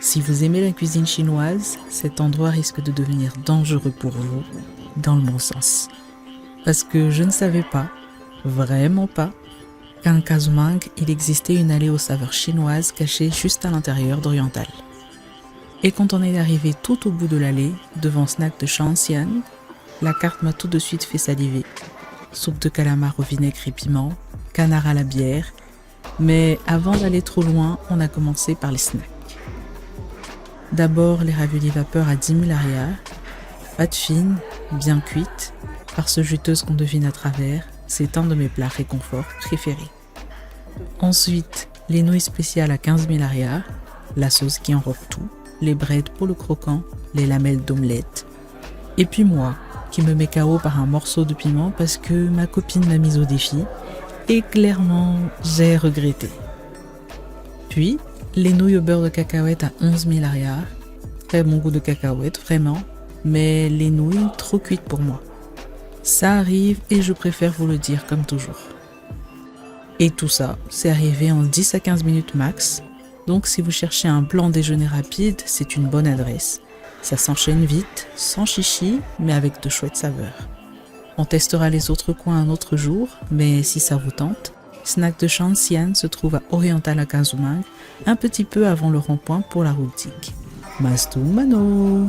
Si vous aimez la cuisine chinoise, cet endroit risque de devenir dangereux pour vous, dans le bon sens. Parce que je ne savais pas, vraiment pas, qu'à Kazumang, il existait une allée aux saveurs chinoises cachée juste à l'intérieur d'Oriental. Et quand on est arrivé tout au bout de l'allée, devant Snack de Shanxian, la carte m'a tout de suite fait saliver. Soupe de calamar au vinaigre et piment, canard à la bière, mais avant d'aller trop loin, on a commencé par les snacks. D'abord les raviolis vapeur à 10 000 arrières, pâte fine, bien cuite, farce juteuse qu'on devine à travers, c'est un de mes plats réconfort préférés. Ensuite, les nouilles spéciales à 15 000 arrières, la sauce qui enrobe tout, les breads pour le croquant, les lamelles d'omelette. Et puis moi, qui me met KO par un morceau de piment parce que ma copine m'a mise au défi, et clairement, j'ai regretté. Puis, les nouilles au beurre de cacahuète à 11 000 arrières, très bon goût de cacahuète, vraiment, mais les nouilles trop cuites pour moi. Ça arrive et je préfère vous le dire comme toujours. Et tout ça, c'est arrivé en 10 à 15 minutes max, donc si vous cherchez un blanc déjeuner rapide, c'est une bonne adresse. Ça s'enchaîne vite, sans chichi, mais avec de chouettes saveurs. On testera les autres coins un autre jour, mais si ça vous tente, Snack de Shanxian se trouve à Oriental à Kazumang, un petit peu avant le rond-point pour la route Tic. Mastu Mano!